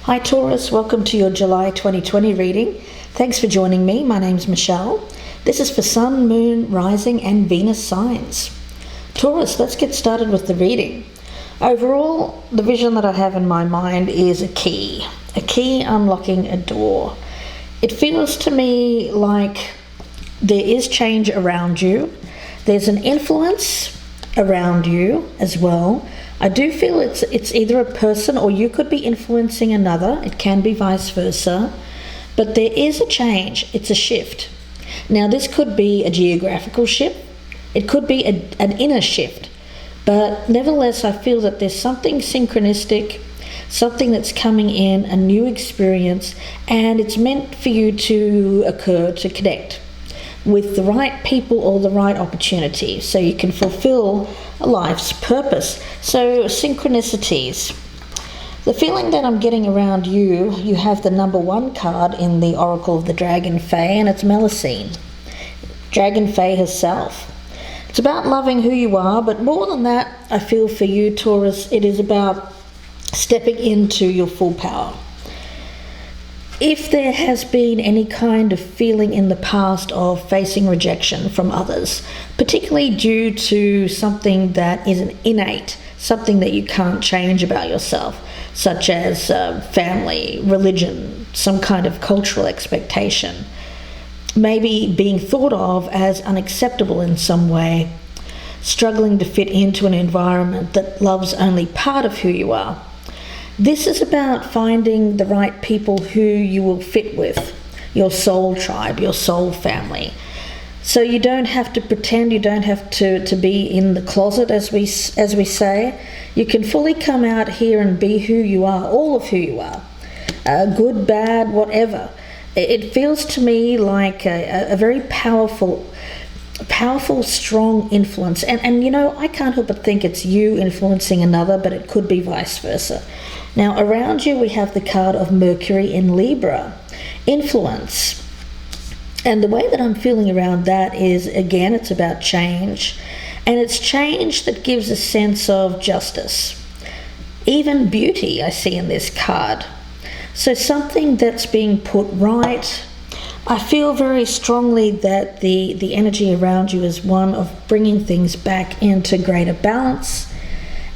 Hi Taurus, welcome to your July 2020 reading. Thanks for joining me. My name's Michelle. This is for Sun, Moon, Rising and Venus signs. Taurus, let's get started with the reading. Overall, the vision that I have in my mind is a key unlocking a door. It feels to me like there is change around you. There's an influence around you as well. I do feel it's either a person or you could be influencing another. It can be vice versa. But there is a change. It's a shift. Now, this could be a geographical shift. It could be an inner shift. But nevertheless, I feel that there's something synchronistic, something that's coming in, a new experience, and it's meant for you to occur, to connect with the right people or the right opportunity so you can fulfill a life's purpose. So synchronicities. The feeling that I'm getting around you have the number 1 card in the Oracle of the Dragonfae, and it's Melusine. Dragonfae herself. It's about loving who you are, but more than that, I feel for you, Taurus, it is about stepping into your full power. If there has been any kind of feeling in the past of facing rejection from others, particularly due to something that is an innate, something that you can't change about yourself, such as family, religion, some kind of cultural expectation, maybe being thought of as unacceptable in some way, struggling to fit into an environment that loves only part of who you are. This is about finding the right people who you will fit with, your soul tribe, your soul family. So you don't have to pretend, you don't have to be in the closet, as we say. You can fully come out here and be who you are, all of who you are, good, bad, whatever. It feels to me like a very powerful, strong influence. And you know, I can't help but think it's you influencing another, but it could be vice versa. Now, around you, we have the card of Mercury in Libra, influence. And the way that I'm feeling around that is, again, it's about change. And it's change that gives a sense of justice. Even beauty I see in this card. So something that's being put right. I feel very strongly that the energy around you is one of bringing things back into greater balance.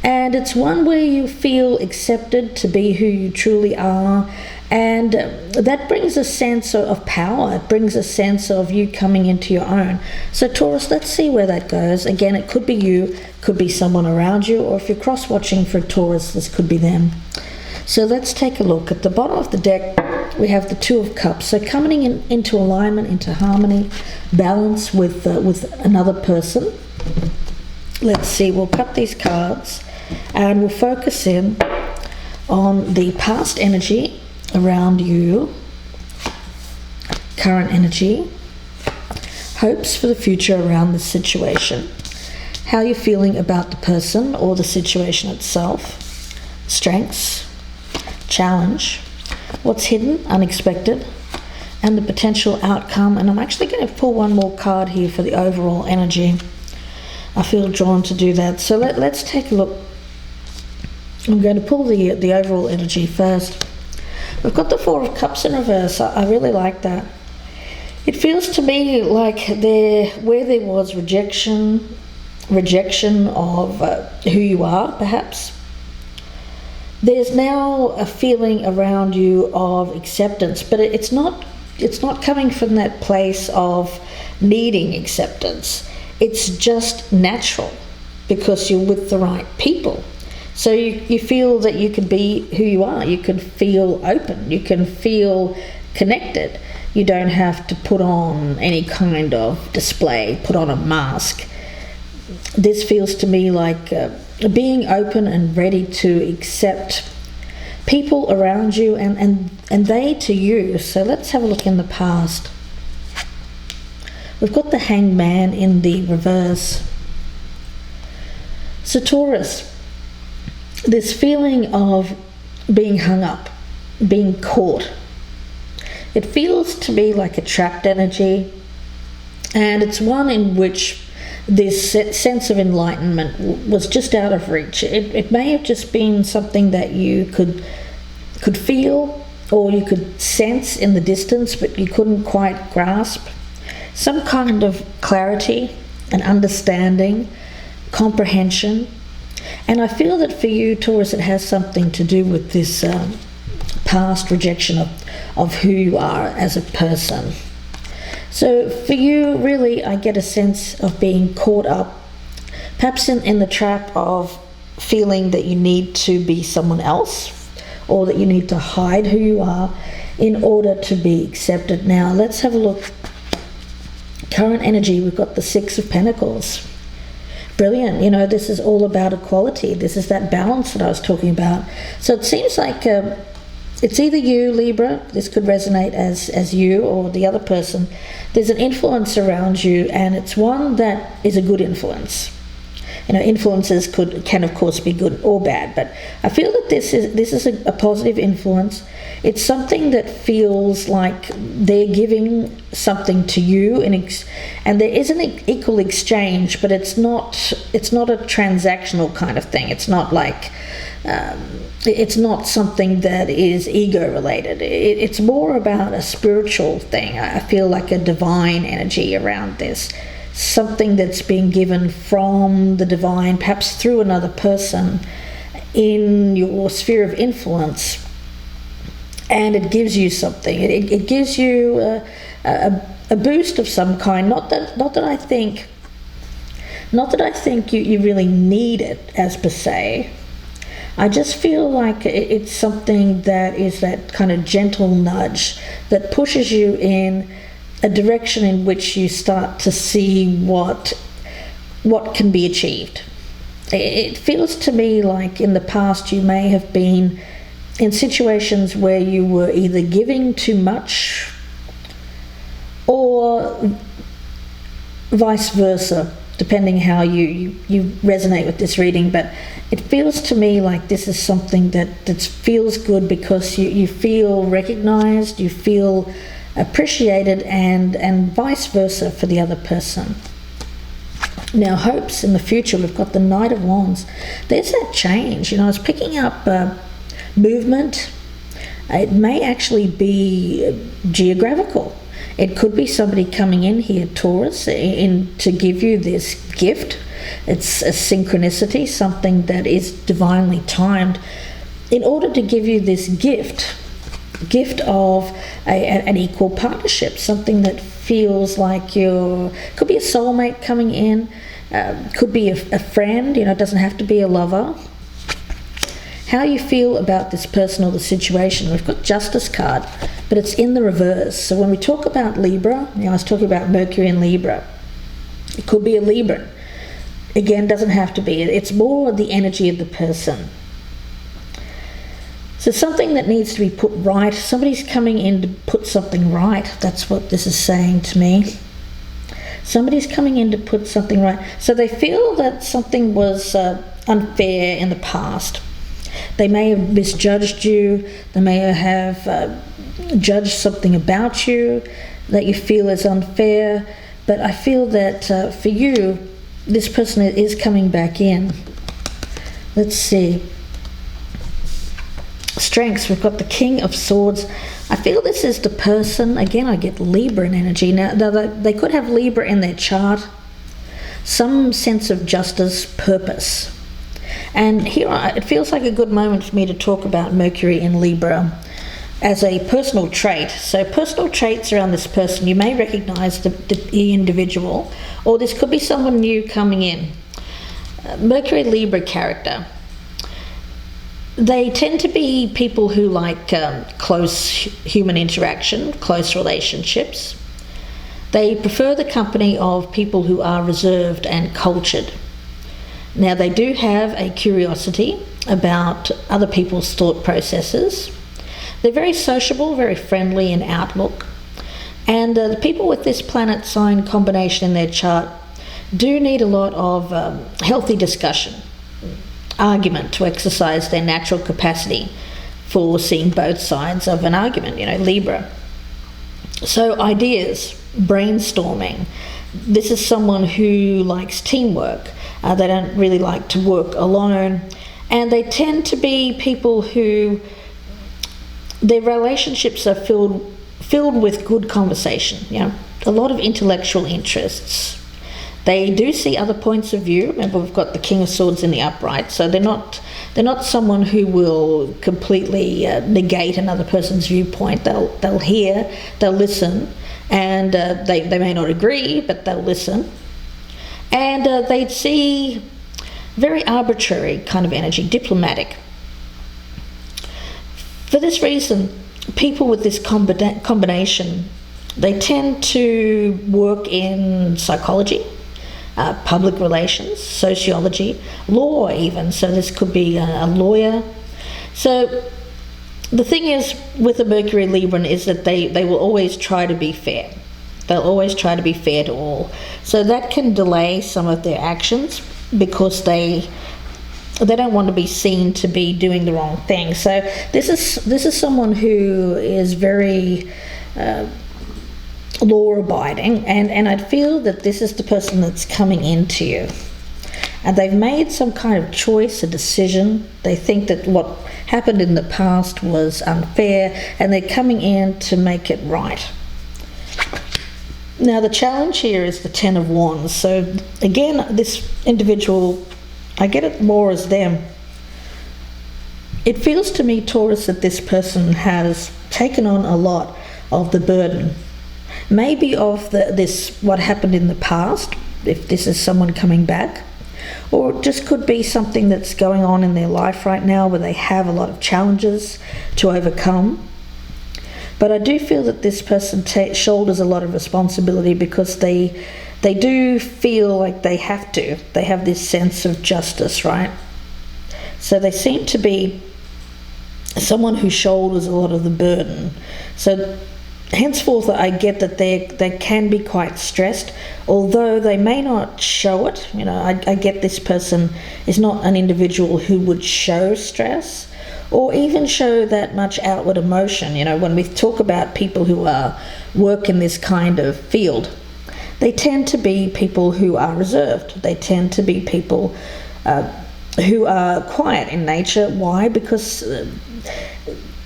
And it's one where you feel accepted to be who you truly are. And that brings a sense of power. It brings a sense of you coming into your own. So Taurus, let's see where that goes. Again, it could be you, could be someone around you, or if you're cross-watching for Taurus, this could be them. So let's take a look. At the bottom of the deck, we have the 2 of Cups. So coming into alignment, into harmony, balance with another person. Let's see, we'll cut these cards and we'll focus in on the past energy around you, current energy, hopes for the future around the situation, how you're feeling about the person or the situation itself, strengths, challenge, what's hidden, unexpected, and the potential outcome. And I'm actually going to pull one more card here for the overall energy. I feel drawn to do that. So let's take a look. I'm going to pull the overall energy first. We've got the 4 of Cups in reverse. I really like that. It feels to me like where there was rejection of who you are, perhaps, there's now a feeling around you of acceptance, but it's not coming from that place of needing acceptance. It's just natural because you're with the right people. So you feel that you can be who you are. You can feel open. You can feel connected. You don't have to put on any kind of display, put on a mask. This feels to me like being open and ready to accept people around you and they to you. So let's have a look in the past. We've got the Hanged Man in the reverse. So Taurus, this feeling of being hung up, being caught. It feels to me like a trapped energy, and it's one in which this sense of enlightenment was just out of reach. It may have just been something that you could could feel or you could sense in the distance, but you couldn't quite grasp. Some kind of clarity, an understanding, comprehension. And I feel that for you, Taurus, it has something to do with this past rejection of who you are as a person. So for you, really, I get a sense of being caught up, perhaps in the trap of feeling that you need to be someone else, or that you need to hide who you are in order to be accepted. Now, let's have a look. Current energy, we've got the Six of Pentacles. Brilliant. You know, this is all about equality. This is that balance that I was talking about. So it seems like it's either you, Libra, this could resonate as you or the other person. There's an influence around you, and it's one that is a good influence. You know, influences can of course be good or bad, but I feel that this is a positive influence. It's something that feels like they're giving something to you, and there is an equal exchange, but it's not a transactional kind of thing. It's not like it's not something that is ego related. It's more about a spiritual thing. I feel like a divine energy around this. Something that's being given from the divine, perhaps through another person in your sphere of influence, and it gives you something. It gives you a boost of some kind. Not that I think you really need it as per se. I just feel like it's something that is that kind of gentle nudge that pushes you in a direction in which you start to see what can be achieved. It feels to me like in the past you may have been in situations where you were either giving too much or vice versa, depending how you resonate with this reading. But it feels to me like this is something that feels good because you feel recognized, you feel appreciated, and vice versa for the other person. Now, hopes in the future, we've got the Knight of Wands. There's that change. You know, I was picking up movement. It may actually be geographical. It could be somebody coming in here, Taurus, to give you this gift. It's a synchronicity, something that is divinely timed in order to give you this gift of an equal partnership, something that feels like could be a soulmate coming in, could be a friend, you know, it doesn't have to be a lover. How you feel about this person or the situation. We've got Justice card, but it's in the reverse. So when we talk about Libra, you know, I was talking about Mercury and Libra. It could be a Libra. Again, doesn't have to be. It's more the energy of the person. So something that needs to be put right. Somebody's coming in to put something right. That's what this is saying to me. Somebody's coming in to put something right. So they feel that something was unfair in the past. They may have misjudged you. They may have judged something about you that you feel is unfair. But I feel that for you, this person is coming back in. Let's see. Strengths, we've got the King of Swords. I feel this is the person, again I get Libra in energy. Now they could have Libra in their chart, some sense of justice, purpose. And here it feels like a good moment for me to talk about Mercury in Libra as a personal trait. So personal traits around this person, you may recognize the individual, or this could be someone new coming in. Mercury Libra character. They tend to be people who like close human interaction, close relationships. They prefer the company of people who are reserved and cultured. Now, they do have a curiosity about other people's thought processes. They're very sociable, very friendly in outlook. And the people with this planet sign combination in their chart do need a lot of healthy discussion, argument, to exercise their natural capacity for seeing both sides of an argument, you know, Libra. So ideas, brainstorming. This is someone who likes teamwork. They don't really like to work alone. And they tend to be people who their relationships are filled with good conversation, a lot of intellectual interests. They do see other points of view. Remember, we've got the King of Swords in the upright, so they're not someone who will completely negate another person's viewpoint. They'll hear, they'll listen, and they may not agree, but they'll listen. And they'd see very arbitrary kind of energy, diplomatic. For this reason, people with this combination, they tend to work in psychology, public relations, sociology, law even. So this could be a lawyer. So the thing is with a Mercury Libran is that they will always try to be fair. They'll always try to be fair to all. So that can delay some of their actions because they don't want to be seen to be doing the wrong thing. So this is someone who is very law-abiding, and I'd feel that this is the person that's coming into you. And they've made some kind of choice, a decision. They think that what happened in the past was unfair, and they're coming in to make it right. Now the challenge here is the Ten of Wands. So again, this individual, I get it more as them. It feels to me, Taurus, that this person has taken on a lot of the burden. Maybe of what happened in the past, if this is someone coming back, or it just could be something that's going on in their life right now where they have a lot of challenges to overcome. But I do feel that this person shoulders a lot of responsibility because they do feel like they have to. They have this sense of justice, right? So they seem to be someone who shoulders a lot of the burden. So henceforth, I get that they can be quite stressed, although they may not show it. I get this person is not an individual who would show stress or even show that much outward emotion. When we talk about people who work in this kind of field, they tend to be people who are reserved. They tend to be people who are quiet in nature. Why? Because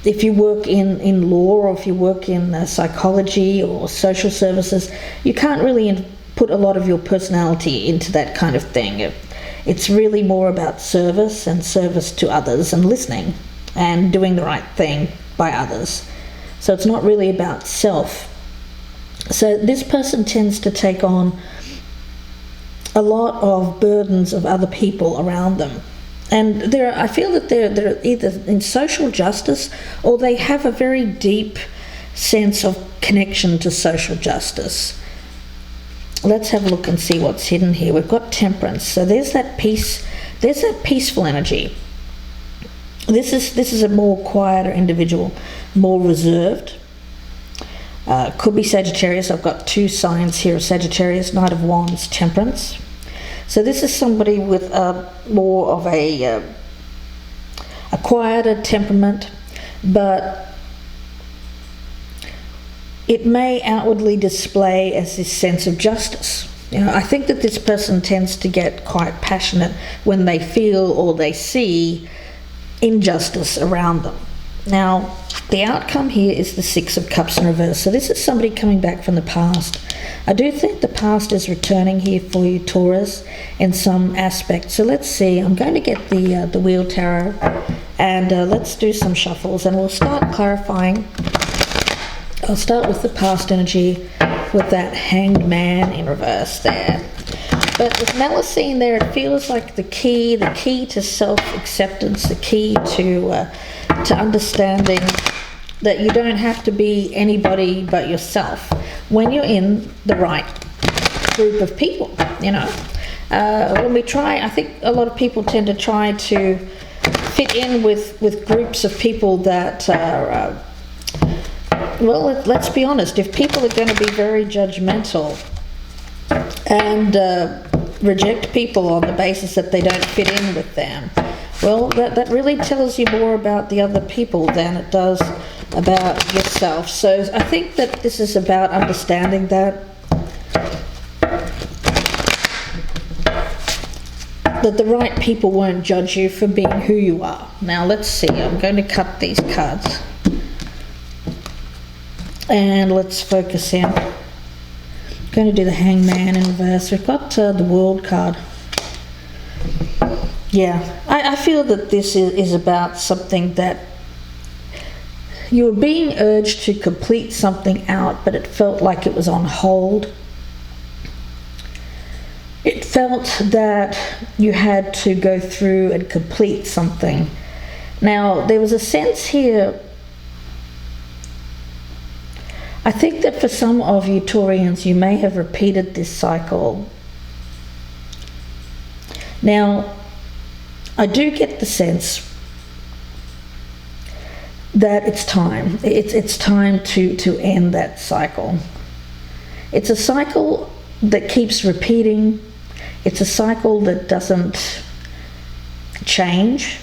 if you work in law, or if you work in psychology or social services, you can't really put a lot of your personality into that kind of thing. It's really more about service and service to others and listening and doing the right thing by others. So it's not really about self. So this person tends to take on a lot of burdens of other people around them. And I feel that they're either in social justice or they have a very deep sense of connection to social justice. Let's have a look and see what's hidden here. We've got Temperance. So there's that peace. There's that peaceful energy. This is a more quieter individual, more reserved. Could be Sagittarius. I've got two signs here of Sagittarius, Knight of Wands, Temperance. So this is somebody with more of a quieter temperament, but it may outwardly display as this sense of justice. I think that this person tends to get quite passionate when they feel or they see injustice around them. Now, the outcome here is the Six of Cups in reverse. So this is somebody coming back from the past. I do think the past is returning here for you, Taurus, in some aspect. So let's see. I'm going to get the Wheel Tarot, and let's do some shuffles, and we'll start clarifying. I'll start with the past energy with that Hanged Man in reverse there. But with Melusine there, it feels like the key to self-acceptance, the key to understanding that you don't have to be anybody but yourself when you're in the right group of people. When we try, I think a lot of people tend to try to fit in with groups of people that are, well, let's be honest, if people are going to be very judgmental and reject people on the basis that they don't fit in with them, well, that really tells you more about the other people than it does about yourself. So I think that this is about understanding that the right people won't judge you for being who you are. Now let's see, I'm going to cut these cards. And let's focus in. I'm going to do the Hangman in reverse. We've got the World card. Yeah, I feel that this is about something that you were being urged to complete something out, but it felt like it was on hold. It felt that you had to go through and complete something. Now, there was a sense here, I think that for some of you Taurians, you may have repeated this cycle. Now, I do get the sense that it's time. It's time to end that cycle. It's a cycle that keeps repeating. It's a cycle that doesn't change.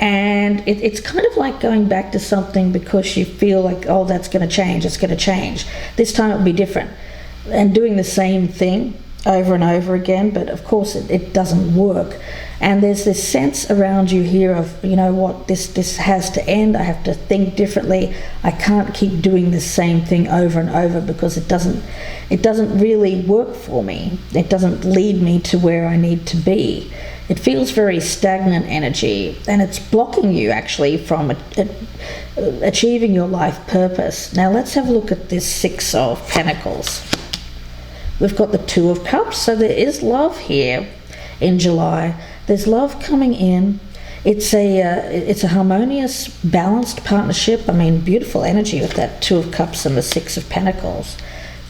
And it's kind of like going back to something because you feel like, oh, that's going to change, it's going to change. This time it'll be different. And doing the same thing over and over again, but of course it doesn't work. And there's this sense around you here of, you know what, this has to end. I have to think differently. I can't keep doing the same thing over and over because it doesn't really work for me. It doesn't lead me to where I need to be. It feels very stagnant energy, and it's blocking you actually from achieving your life purpose. Now let's have a look at this Six of Pentacles. We've got the Two of Cups, so there is love here in July. There's love coming in. It's a harmonious, balanced partnership. I mean, beautiful energy with that Two of Cups and the Six of Pentacles.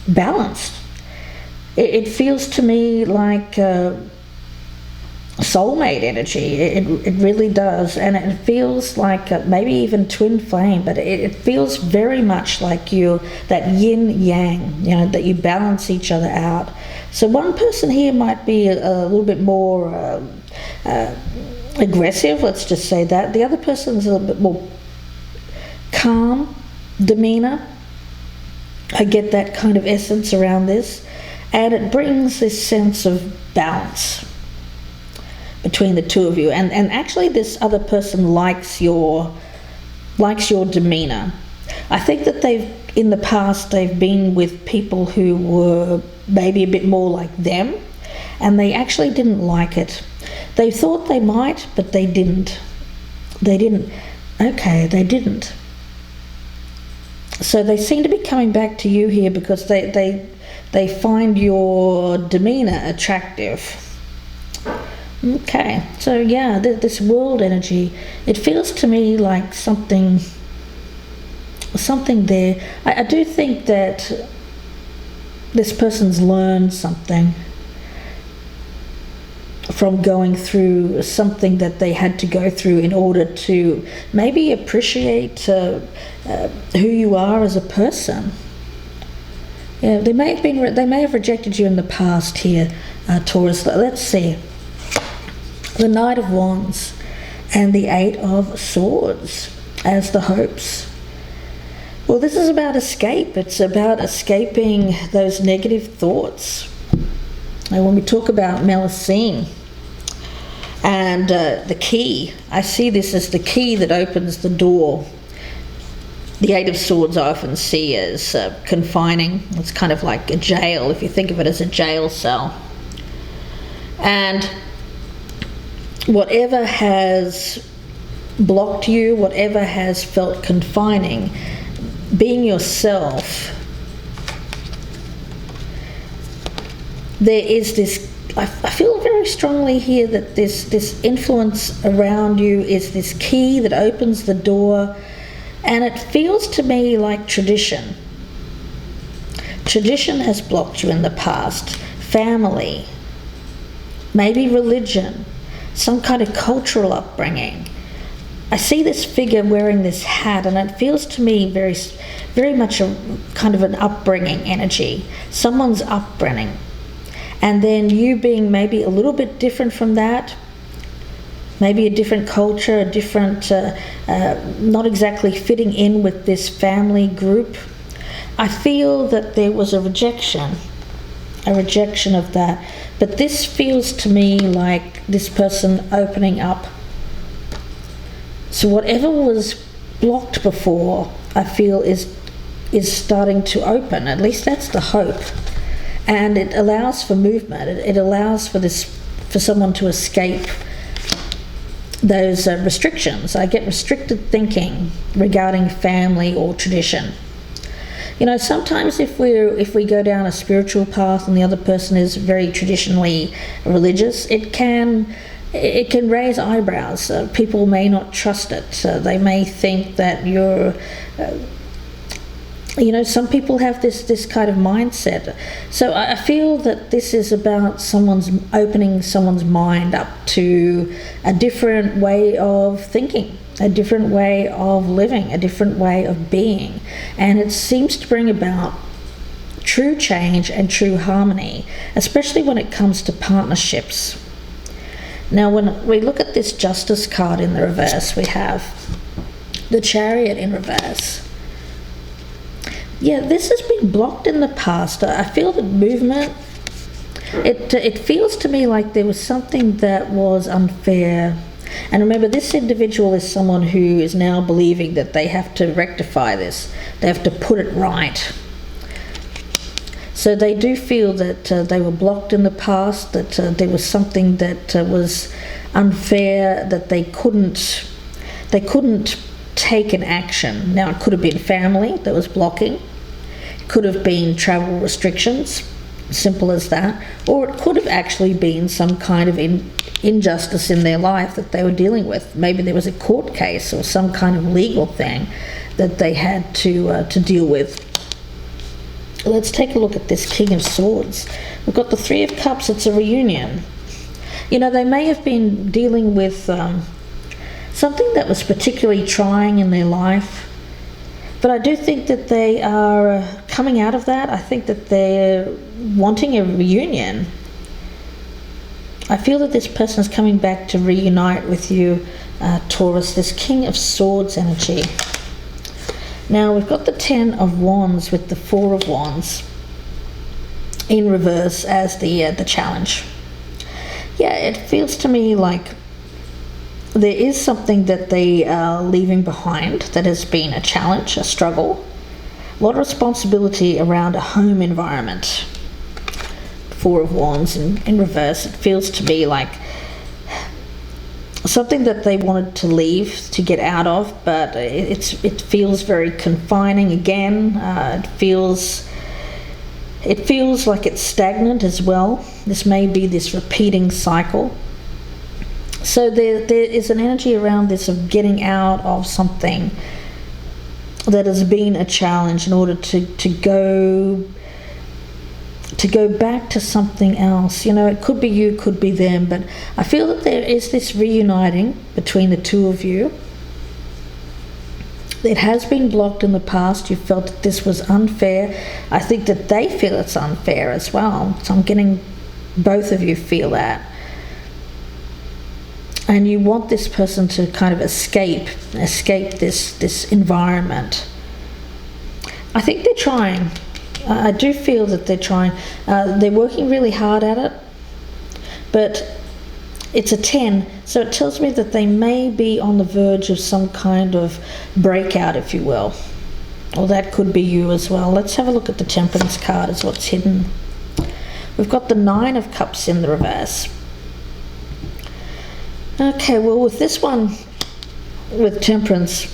Balanced. It feels to me like soulmate energy. It really does, and it feels like maybe even twin flame, but it feels very much like you, that yin yang, you know, that you balance each other out. So one person here might be a little bit more aggressive, let's just say that. The other person's a little bit more calm demeanor. I get that kind of essence around this, and it brings this sense of balance between the two of you, and actually this other person likes your demeanor. I think that in the past they've been with people who were maybe a bit more like them, and they actually didn't like it. They thought they might, but they didn't. They didn't. So they seem to be coming back to you here because they find your demeanor attractive. Okay, so yeah, this world energy, it feels to me like something there. I do think that this person's learned something from going through something that they had to go through in order to maybe appreciate who you are as a person. Yeah, they may have rejected you in the past here, Taurus. Let's see. The Knight of Wands and the Eight of Swords as the hopes. Well, this is about escape. It's about escaping those negative thoughts. And when we talk about Melusine and the key, I see this as the key that opens the door. The Eight of Swords I often see as confining. It's kind of like a jail, if you think of it as a jail cell. And whatever has blocked you, whatever has felt confining, being yourself, there is this, I feel very strongly here that this influence around you is this key that opens the door, and it feels to me like tradition. Tradition has blocked you in the past. Family, maybe religion, some kind of cultural upbringing. I see this figure wearing this hat, and it feels to me very, very much a kind of an upbringing energy, someone's upbringing. And then you being maybe a little bit different from that, maybe a different culture, a different, not exactly fitting in with this family group. I feel that there was a rejection of that. But this feels to me like this person opening up. So whatever was blocked before, I feel is is starting to open. At least that's the hope. And it allows for movement. It allows for someone to escape those restrictions. I get restricted thinking regarding family or tradition. You know, sometimes if we go down a spiritual path and the other person is very traditionally religious, it can raise eyebrows. People may not trust it. They may think that you're some people have this kind of mindset. So I feel that this is about opening someone's mind up to a different way of thinking, a different way of living, a different way of being. And it seems to bring about true change and true harmony, especially when it comes to partnerships. Now, when we look at this Justice card in the reverse, we have the Chariot in reverse. Yeah, this has been blocked in the past. I feel that movement, it feels to me like there was something that was unfair. And remember, this individual is someone who is now believing that they have to rectify this. They have to put it right. So they do feel that they were blocked in the past, that there was something that was unfair, that they couldn't take an action. Now, it could have been family that was blocking. It could have been travel restrictions, simple as that. Or it could have actually been some kind of injustice in their life that they were dealing with. Maybe there was a court case or some kind of legal thing that they had to deal with. Let's take a look at this King of Swords. We've got the Three of Cups. It's a reunion. You know, they may have been dealing with something that was particularly trying in their life, but I do think that they are coming out of that. I think that they're wanting a reunion. I feel that this person is coming back to reunite with you, Taurus, this King of Swords energy. Now, we've got the Ten of Wands with the Four of Wands in reverse as the challenge. Yeah, it feels to me like there is something that they are leaving behind that has been a challenge, a struggle, a lot of responsibility around a home environment. Four of Wands in reverse. It feels to me like something that they wanted to leave, to get out of, but it feels very confining again. It feels like it's stagnant as well. This may be this repeating cycle. So there is an energy around this of getting out of something that has been a challenge in order to go back to something else. You know, it could be you, could be them, but I feel that there is this reuniting between the two of you. It has been blocked in the past. You felt that this was unfair. I think that they feel it's unfair as well. So I'm getting both of you feel that. And you want this person to kind of escape this environment. I think they're trying. I do feel that they're trying. They're working really hard at it, but it's a 10, so it tells me that they may be on the verge of some kind of breakout, if you will. Or that could be you as well. Let's have a look at the Temperance card as what's hidden. We've got the Nine of Cups in the reverse. Okay, well, with this one, with Temperance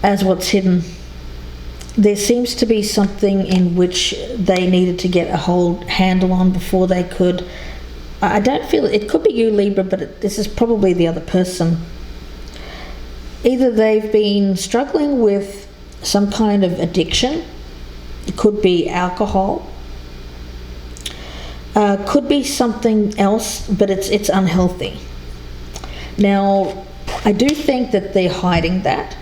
as what's hidden, there seems to be something in which they needed to get a handle on before they could. I don't feel it could be you, Libra, but this is probably the other person. Either they've been struggling with some kind of addiction. It could be alcohol. Could be something else, but it's unhealthy. Now, I do think that they're hiding that.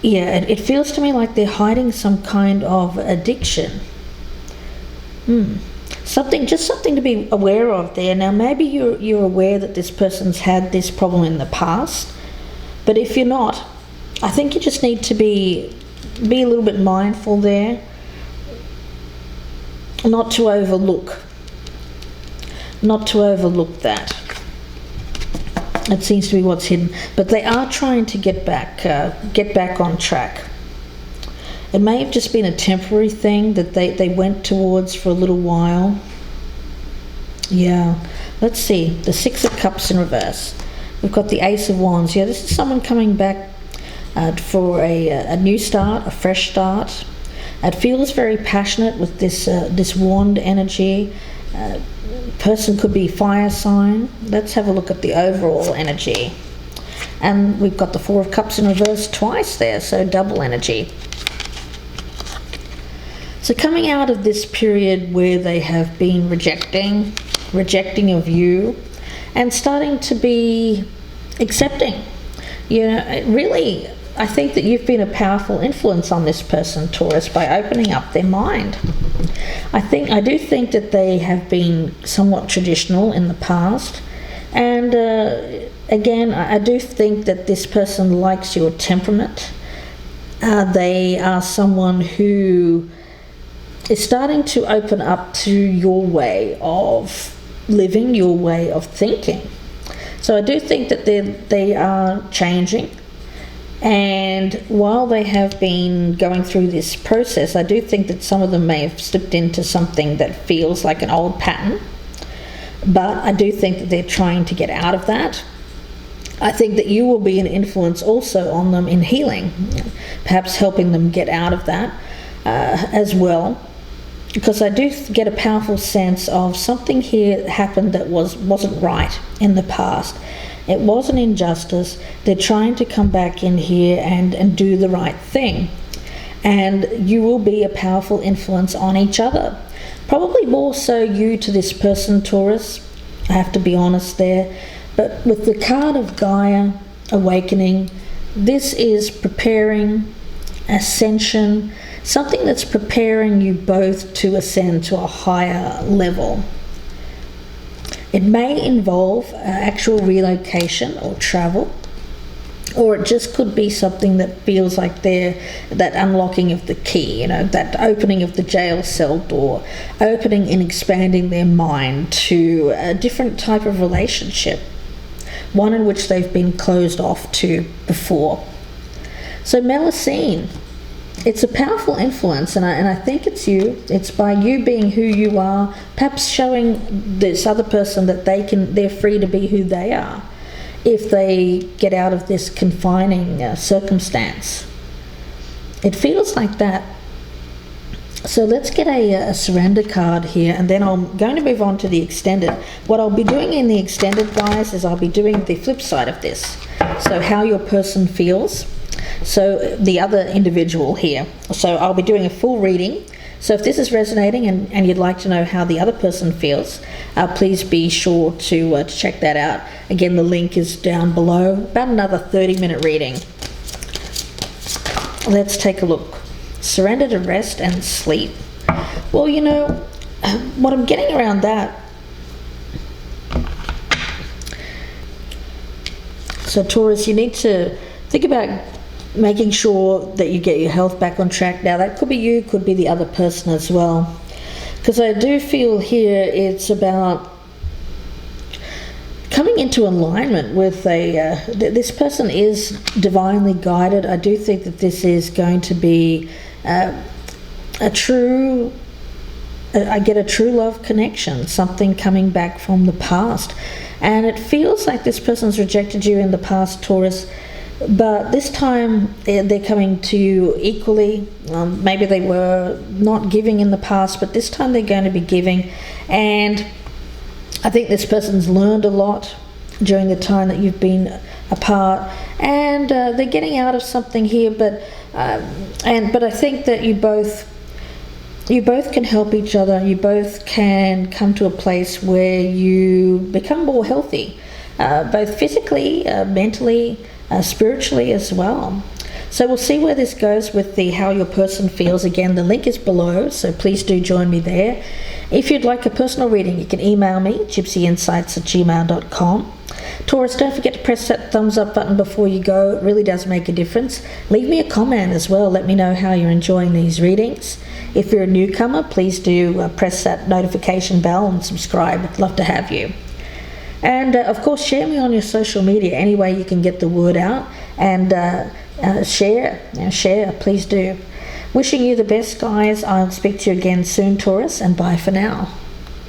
Yeah, it feels to me like they're hiding some kind of addiction. Something to be aware of there. Now, maybe you're aware that this person's had this problem in the past, but if you're not, I think you just need to be a little bit mindful there, not to overlook that. It seems to be what's hidden. But they are trying to get back on track. It may have just been a temporary thing that they went towards for a little while. Yeah. Let's see. The Six of Cups in reverse. We've got the Ace of Wands. Yeah, this is someone coming back for a new start, a fresh start. It feels very passionate with this wand energy. Person could be fire sign. Let's have a look at the overall energy. And we've got the Four of Cups in reverse twice there, so double energy. So coming out of this period where they have been rejecting of you, and starting to be accepting. You know, really, I think that you've been a powerful influence on this person, Taurus, by opening up their mind. I do think that they have been somewhat traditional in the past, and again, I do think that this person likes your temperament. They are someone who is starting to open up to your way of living, your way of thinking. So I do think that they are changing, and while they have been going through this process, I do think that some of them may have slipped into something that feels like an old pattern, but I do think that they're trying to get out of that. I think that you will be an influence also on them in healing, perhaps helping them get out of that as well. Because I do get a powerful sense of something here happened that wasn't right in the past. It was an injustice. They're trying to come back in here and do the right thing. And you will be a powerful influence on each other. Probably more so you to this person, Taurus. I have to be honest there. But with the card of Gaia, awakening, this is preparing, ascension, something that's preparing you both to ascend to a higher level. It may involve actual relocation or travel, or it just could be something that feels like that unlocking of the key, you know, that opening of the jail cell door, opening and expanding their mind to a different type of relationship, one in which they've been closed off to before. So Melusine, it's a powerful influence, and I think it's you. It's by you being who you are, perhaps showing this other person that they're free to be who they are if they get out of this confining circumstance. It feels like that. So let's get a surrender card here, and then I'm going to move on to the extended. What I'll be doing in the extended, guys, is I'll be doing the flip side of this. So how your person feels. So the other individual here. So I'll be doing a full reading. So if this is resonating and you'd like to know how the other person feels, please be sure to check that out. Again, the link is down below. About another 30-minute reading. Let's take a look. Surrender to rest and sleep. Well, you know, what I'm getting around that. So Taurus, you need to think about making sure that you get your health back on track. Now that could be you, could be the other person as well, because I do feel here it's about coming into alignment with this person is divinely guided. I do think that this is going to be a true love connection, something coming back from the past, and it feels like this person's rejected you in the past, Taurus. But this time they're coming to you equally. Maybe they were not giving in the past, but this time they're going to be giving. And I think this person's learned a lot during the time that you've been apart. And they're getting out of something here. But I think that you both can help each other. You both can come to a place where you become more healthy, both physically, mentally, spiritually as well. So we'll see where this goes with the how your person feels. Again, the link is below, so please do join me there. If you'd like a personal reading, you can email me, gypsyinsights@gmail.com. Taurus, don't forget to press that thumbs up button before you go. It really does make a difference. Leave me a comment as well. Let me know how you're enjoying these readings. If you're a newcomer, please do press that notification bell and subscribe. I'd love to have you. And of course, share me on your social media any way you can get the word out, and share, please do. Wishing you the best, guys. I'll speak to you again soon, Taurus, and bye for now.